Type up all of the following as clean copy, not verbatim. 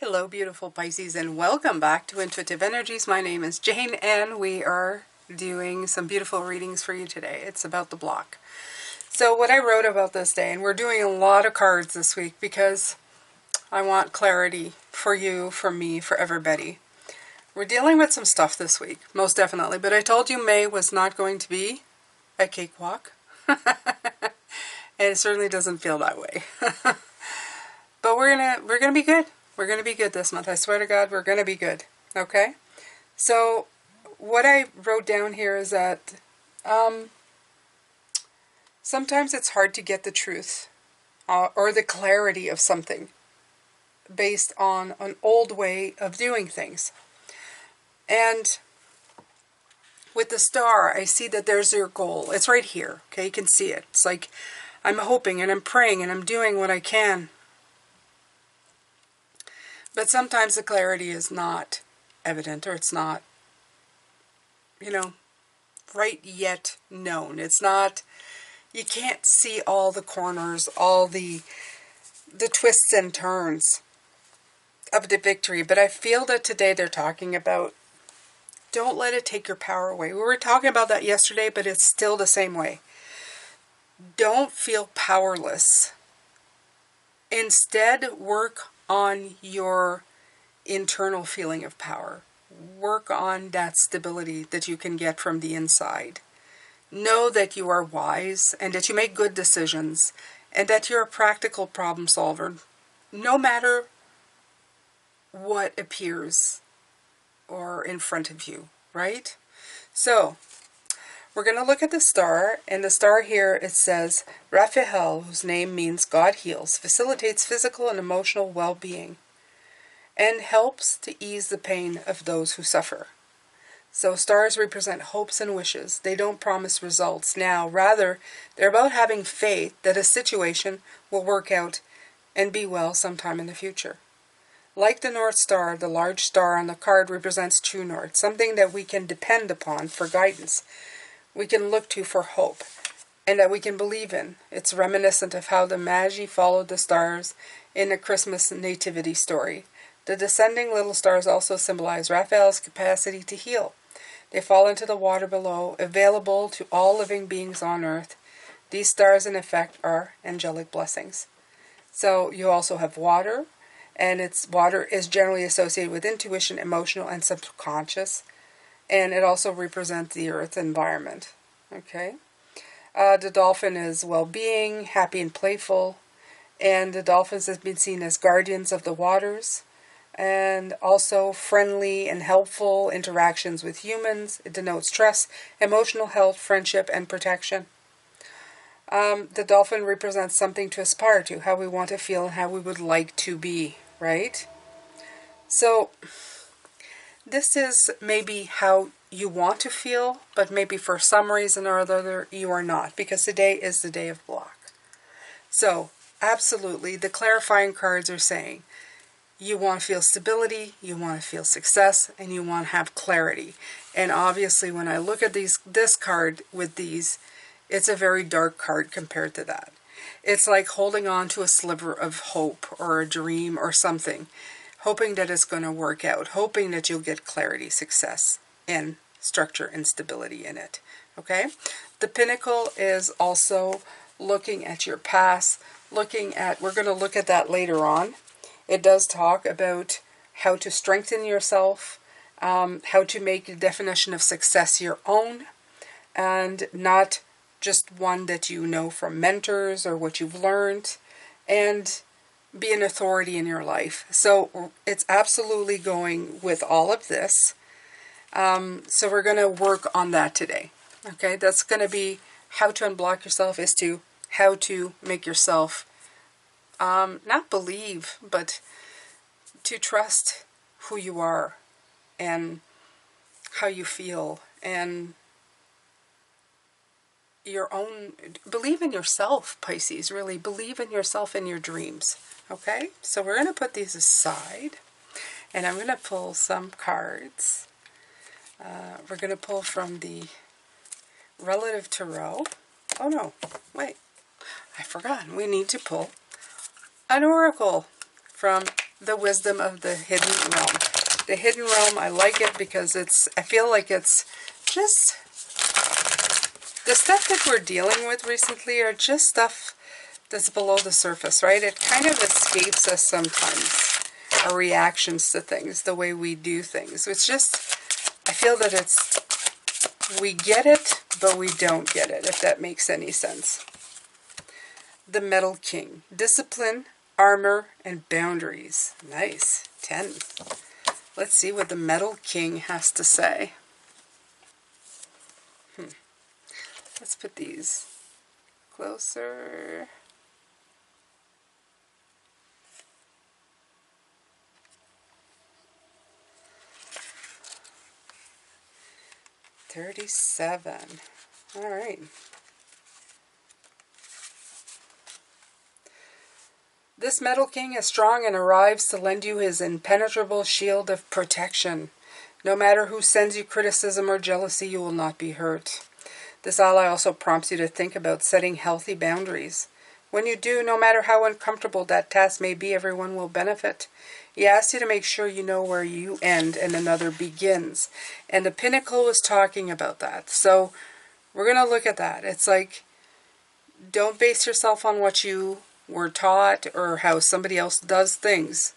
Hello beautiful Pisces, and welcome back to Intuitive Energies. My name is Jane and we are doing some beautiful readings for you today. It's about the block. So what I wrote about this day, and we're doing a lot of cards this week because I want clarity for you, for me, for everybody. We're dealing with some stuff this week, most definitely, but I told you May was not going to be a cakewalk. And it certainly doesn't feel that way. But we're gonna be good. We're going to be good this month. I swear to God, we're going to be good. Okay? So, what I wrote down here is that sometimes it's hard to get the truth or the clarity of something based on an old way of doing things. And with the star, I see that there's your goal. It's right here. Okay? You can see it. It's like I'm hoping and I'm praying and I'm doing what I can. But sometimes the clarity is not evident, or it's not, right yet known. It's not, you can't see all the corners, all the twists and turns of the victory. But I feel that today they're talking about, don't let it take your power away. We were talking about that yesterday, but it's still the same way. Don't feel powerless. Instead, work on your internal feeling of power. Work on that stability that you can get from the inside. Know that you are wise and that you make good decisions and that you're a practical problem solver, no matter what appears or in front of you, right? So, we're going to look at the star, and the star here, it says, Raphael, whose name means God heals, facilitates physical and emotional well-being, and helps to ease the pain of those who suffer. So stars represent hopes and wishes. They don't promise results now. Rather, they're about having faith that a situation will work out and be well sometime in the future. Like the North Star, the large star on the card represents true north, something that we can depend upon for guidance. We can look to for hope, and that we can believe in. It's reminiscent of how the Magi followed the stars in the Christmas nativity story. The descending little stars also symbolize Raphael's capacity to heal. They fall into the water below, available to all living beings on earth. These stars, in effect, are angelic blessings. So you also have water, and water is generally associated with intuition, emotional, and subconscious. And it also represents the earth environment. Okay? The dolphin is well-being, happy and playful. And the dolphins have been seen as guardians of the waters. And also friendly and helpful interactions with humans. It denotes trust, emotional health, friendship, and protection. The dolphin represents something to aspire to, how we want to feel and how we would like to be, right? So, this is maybe how you want to feel, but maybe for some reason or other you are not, because today is the day of block. So, absolutely, the clarifying cards are saying you want to feel stability, you want to feel success, and you want to have clarity. And obviously, when I look at this card with these, it's a very dark card compared to that. It's like holding on to a sliver of hope or a dream or something, hoping that it's going to work out, hoping that you'll get clarity, success, and structure and stability in it. Okay? The pinnacle is also looking at your past, we're going to look at that later on. It does talk about how to strengthen yourself, how to make the definition of success your own, and not just one that you know from mentors or what you've learned, and be an authority in your life. So it's absolutely going with all of this. So we're going to work on that today. Okay, that's going to be how to unblock yourself, is to how to make yourself not believe, but to trust who you are and how you feel, and your own, believe in yourself, Pisces, really believe in yourself and your dreams. Okay, so we're going to put these aside, and I'm going to pull some cards. We're going to pull from the Relative Tarot. Oh no, wait, I forgot. We need to pull an oracle from the wisdom of the hidden realm. The hidden realm, I like it because I feel like it's just, the stuff that we're dealing with recently are just stuff that's below the surface, right? It kind of escapes us sometimes, our reactions to things, the way we do things. It's just, I feel that we get it, but we don't get it, if that makes any sense. The Metal King. Discipline, armor, and boundaries. Nice. 10. Let's see what the Metal King has to say. Let's put these closer. $37. All right. This Metal King is strong and arrives to lend you his impenetrable shield of protection. No matter who sends you criticism or jealousy, you will not be hurt. This ally also prompts you to think about setting healthy boundaries. When you do, no matter how uncomfortable that task may be, everyone will benefit. He asks you to make sure you know where you end and another begins. And the Pinnacle was talking about that. So we're going to look at that. It's like, don't base yourself on what you were taught or how somebody else does things.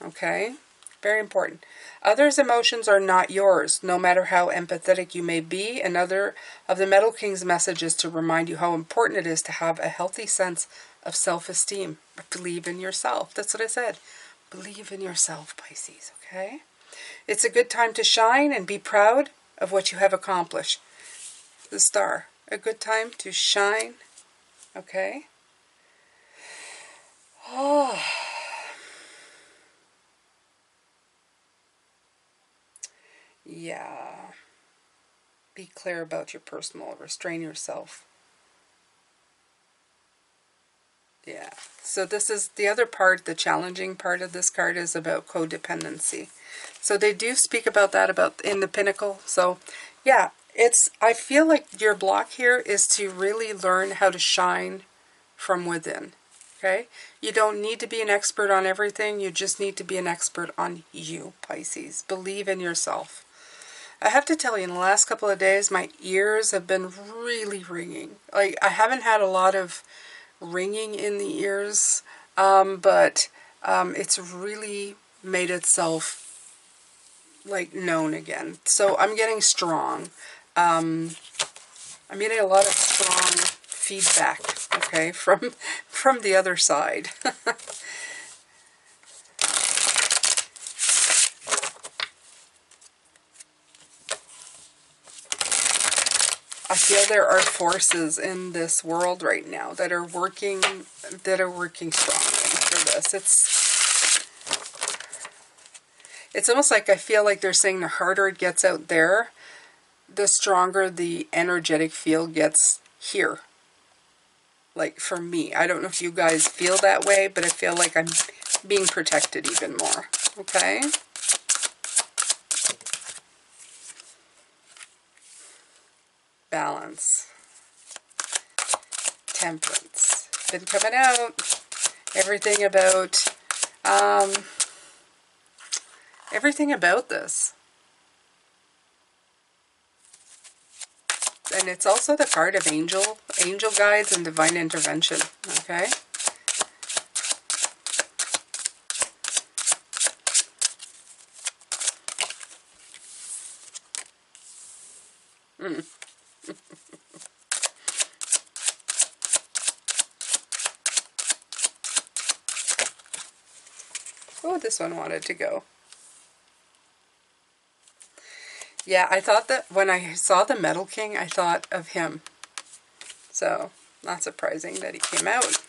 Okay? Very important. Others' emotions are not yours, no matter how empathetic you may be. Another of the Metal King's message is to remind you how important it is to have a healthy sense of self-esteem. Believe in yourself. That's what I said. Believe in yourself, Pisces, okay? It's a good time to shine and be proud of what you have accomplished. The Star. A good time to shine, okay? Oh. Yeah. Be clear about your personal. Restrain yourself. Yeah. So this is the other part, the challenging part of this card is about codependency. So they do speak about that in the Pinnacle. So yeah, I feel like your block here is to really learn how to shine from within. Okay? You don't need to be an expert on everything. You just need to be an expert on you, Pisces. Believe in yourself. I have to tell you, in the last couple of days, my ears have been really ringing. Like, I haven't had a lot of ringing in the ears, but it's really made itself, like, known again. So I'm getting strong. I'm getting a lot of strong feedback, okay, from the other side. I feel there are forces in this world right now that are working strongly for this. It's almost like I feel like they're saying the harder it gets out there, the stronger the energetic field gets here. Like for me, I don't know if you guys feel that way, but I feel like I'm being protected even more. Okay? Balance. Temperance. Been coming out. Everything about this. And it's also the card of angel guides and divine intervention. Okay? Oh, this one wanted to go. Yeah, I thought that when I saw the Metal King, I thought of him. So, not surprising that he came out.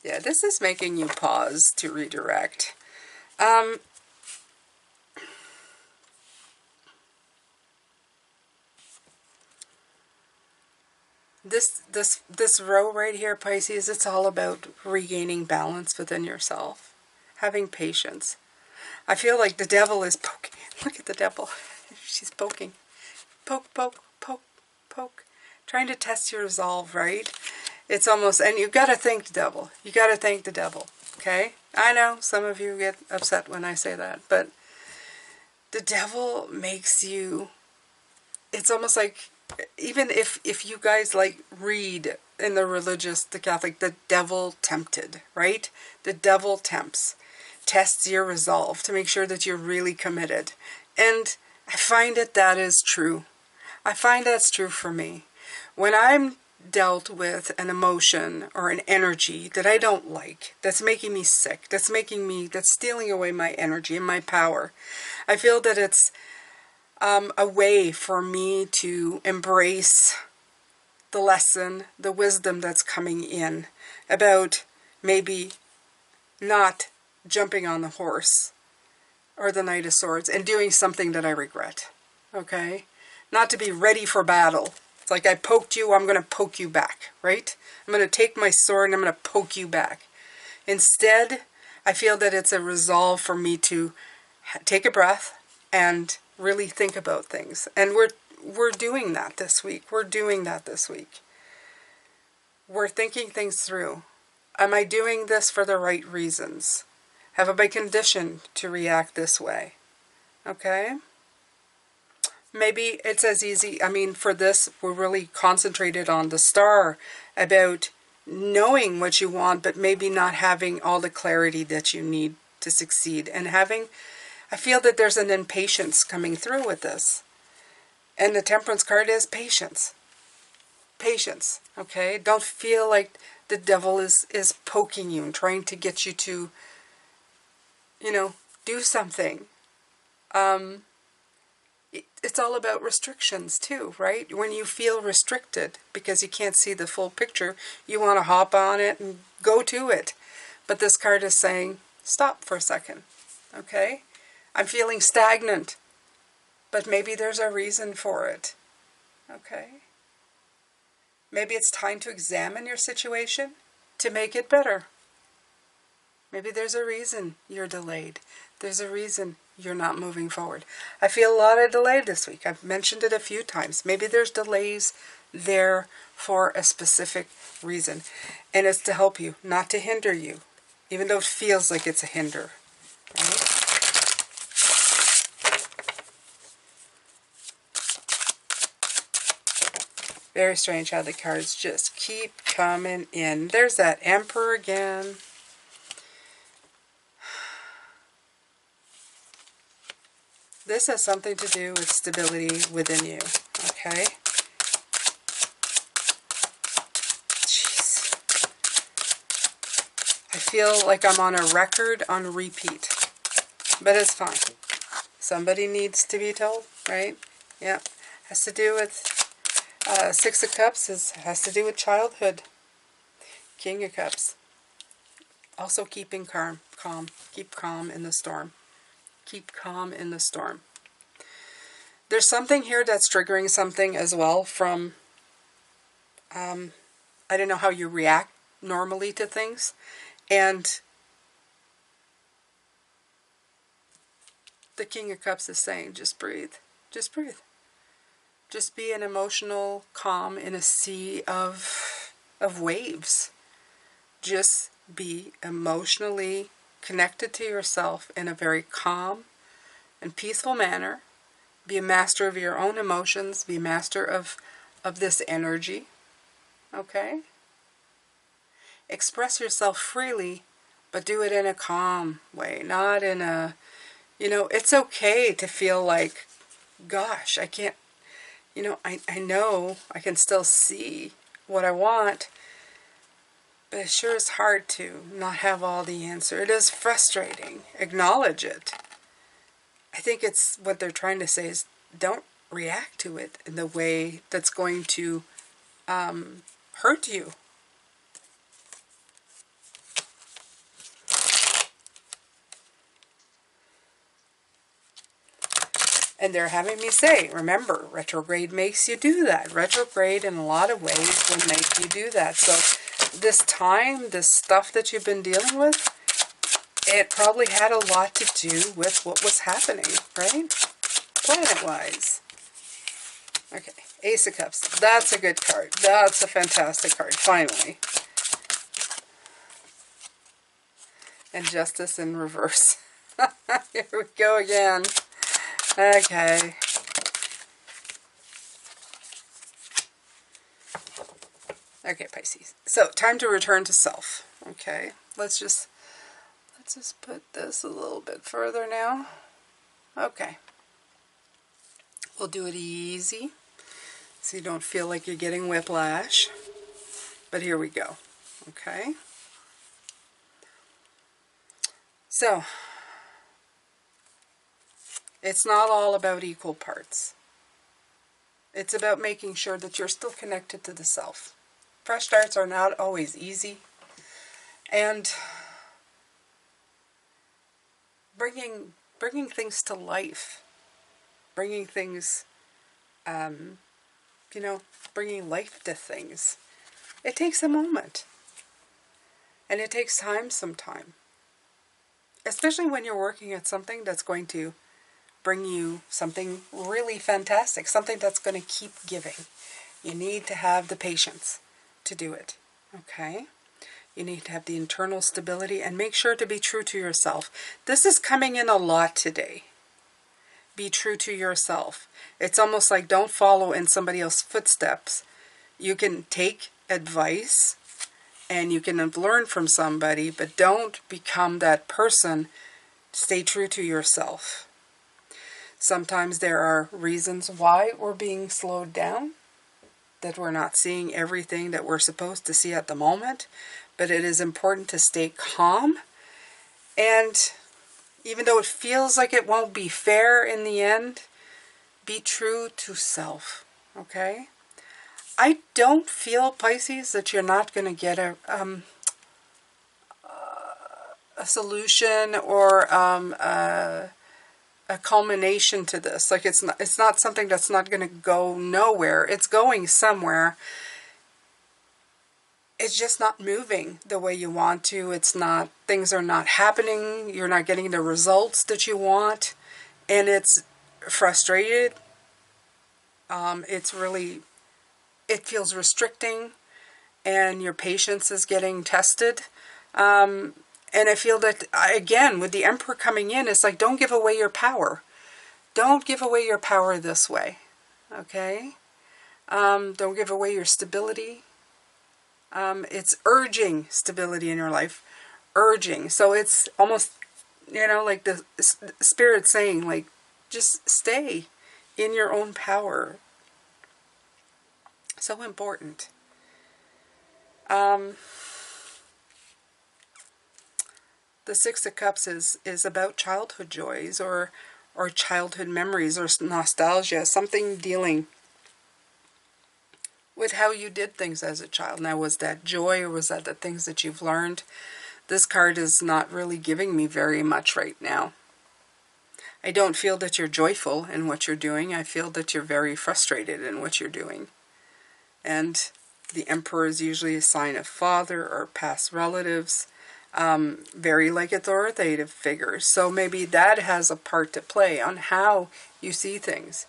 Yeah, this is making you pause to redirect. This row right here, Pisces, it's all about regaining balance within yourself, having patience. I feel like the devil is poking. Look at the devil. She's poking. Poke, poke, poke, poke. Trying to test your resolve, right? It's almost, and you've got to thank the devil. You got to thank the devil, okay? I know some of you get upset when I say that, but the devil makes you, it's almost like, even if you guys like read in the religious, the Catholic, the devil tempted, right? The devil tests your resolve to make sure that you're really committed. And I find that is true. I find that's true for me. When I'm dealt with an emotion or an energy that I don't like, that's making me sick, that's stealing away my energy and my power, I feel that it's a way for me to embrace the lesson, the wisdom that's coming in about maybe not jumping on the horse or the Knight of Swords and doing something that I regret, okay? Not to be ready for battle. It's like I poked you, I'm going to poke you back, right? I'm going to take my sword and I'm going to poke you back. Instead, I feel that it's a resolve for me to take a breath and really think about things. And we're doing that this week. We're doing that this week. We're thinking things through. Am I doing this for the right reasons? Have I been conditioned to react this way? Okay? Maybe it's as easy, I mean, for this, we're really concentrated on the star, about knowing what you want, but maybe not having all the clarity that you need to succeed. And I feel that there's an impatience coming through with this. And the Temperance card is patience. Patience, okay? Don't feel like the devil is poking you and trying to get you to, do something. It's all about restrictions too, right? When you feel restricted because you can't see the full picture, you want to hop on it and go to it. But this card is saying, stop for a second, okay? I'm feeling stagnant, but maybe there's a reason for it, okay? Maybe it's time to examine your situation to make it better. Maybe there's a reason you're delayed. There's a reason you're not moving forward. I feel a lot of delay this week. I've mentioned it a few times. Maybe there's delays there for a specific reason. And it's to help you, not to hinder you, even though it feels like it's a hinder. Right? Very strange how the cards just keep coming in. There's that Emperor again. This has something to do with stability within you, okay? Jeez. I feel like I'm on a record on repeat, but it's fine. Somebody needs to be told, right? Yeah, has to do with Six of Cups, has to do with childhood. King of Cups. Also keeping calm. Keep calm in the storm. Keep calm in the storm. There's something here that's triggering something as well from, I don't know how you react normally to things. And the King of Cups is saying, just breathe. Just breathe. Just be an emotional calm in a sea of waves. Just be emotionally connected to yourself in a very calm and peaceful manner. Be a master of your own emotions. Be a master of this energy. Okay? Express yourself freely, but do it in a calm way. Not in a, it's okay to feel like, gosh, I can't, I know I can still see what I want, but it sure is hard to not have all the answer. It is frustrating. Acknowledge it. I think it's what they're trying to say is don't react to it in the way that's going to hurt you. And they're having me say, remember, retrograde makes you do that. Retrograde in a lot of ways will make you do that. So this time, this stuff that you've been dealing with, it probably had a lot to do with what was happening, right? Planet-wise. Okay, Ace of Cups. That's a good card. That's a fantastic card, finally. And Justice in reverse. Here we go again. Okay. Okay, Pisces. So, time to return to self. Okay, let's just put this a little bit further now. Okay. We'll do it easy, so you don't feel like you're getting whiplash. But here we go. Okay. So, it's not all about equal parts. It's about making sure that you're still connected to the self. Fresh starts are not always easy. And bringing things to life. Bringing things, bringing life to things. It takes a moment. And it takes time sometime. Especially when you're working at something that's going to bring you something really fantastic. Something that's going to keep giving. You need to have the patience to do it. Okay? You need to have the internal stability and make sure to be true to yourself. This is coming in a lot today. Be true to yourself. It's almost like don't follow in somebody else's footsteps. You can take advice and you can learn from somebody, but don't become that person. Stay true to yourself. Sometimes there are reasons why we're being slowed down, that we're not seeing everything that we're supposed to see at the moment, but it is important to stay calm. And even though it feels like it won't be fair in the end, be true to self, okay? I don't feel, Pisces, that you're not going to get a solution or a culmination to this. Like it's not something that's not going to go nowhere. It's going somewhere. It's just not moving the way you want to. It's not, things are not happening. You're not getting the results that you want. And it's frustrated. It's really, it feels restricting. And your patience is getting tested. And I feel that, again, with the Emperor coming in, it's like, don't give away your power. Don't give away your power this way. Okay? Don't give away your stability. It's urging stability in your life. Urging. So it's almost, like the Spirit saying, like, just stay in your own power. So important. The Six of Cups is about childhood joys or childhood memories or nostalgia. Something dealing with how you did things as a child. Now, was that joy or was that the things that you've learned? This card is not really giving me very much right now. I don't feel that you're joyful in what you're doing. I feel that you're very frustrated in what you're doing. And the Emperor is usually a sign of father or past relatives. Very like authoritative figures. So maybe that has a part to play on how you see things.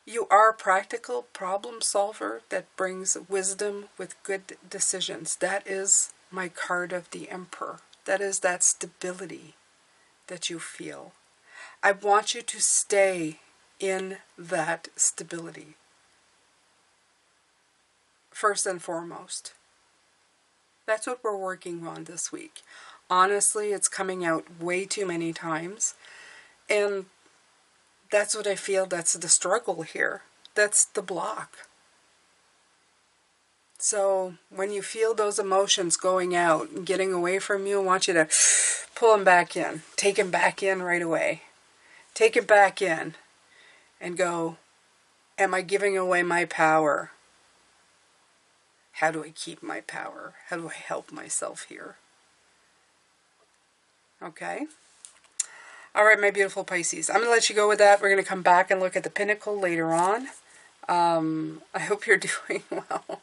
You are a practical problem solver that brings wisdom with good decisions. That is my card of the Emperor. That is that stability that you feel. I want you to stay in that stability. First and foremost. That's what we're working on this week. Honestly, it's coming out way too many times. And that's what I feel, that's the struggle here. That's the block. So when you feel those emotions going out and getting away from you, I want you to pull them back in. Take them back in right away. Take it back in and go, am I giving away my power? How do I keep my power? How do I help myself here? Okay? All right, my beautiful Pisces. I'm going to let you go with that. We're going to come back and look at the Pinnacle later on. I hope you're doing well.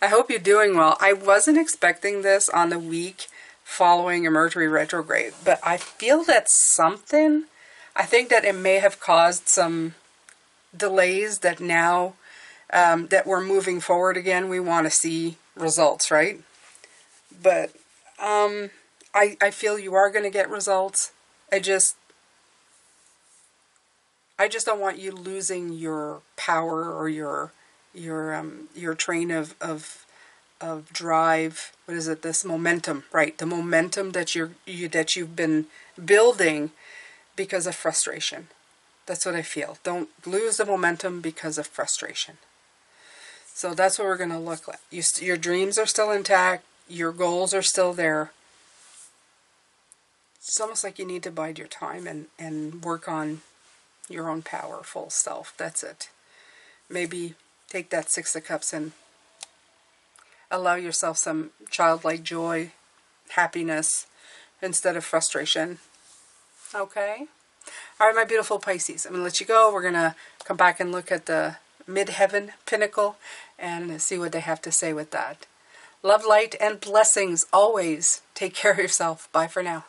I hope you're doing well. I wasn't expecting this on the week following a Mercury retrograde, but I feel that I think that it may have caused some delays that now that we're moving forward again, we want to see results, right? But I feel you are going to get results. I just don't want you losing your power or your train of drive. What is it? This momentum, right? The momentum that you've been building because of frustration. That's what I feel. Don't lose the momentum because of frustration. So that's what we're going to look like. Your dreams are still intact. Your goals are still there. It's almost like you need to bide your time and work on your own powerful self. That's it. Maybe take that Six of Cups and allow yourself some childlike joy, happiness, instead of frustration. Okay? All right, my beautiful Pisces. I'm going to let you go. We're going to come back and look at the Midheaven Pinnacle and see what they have to say with that. Love, light, and blessings always. Take care of yourself. Bye for now.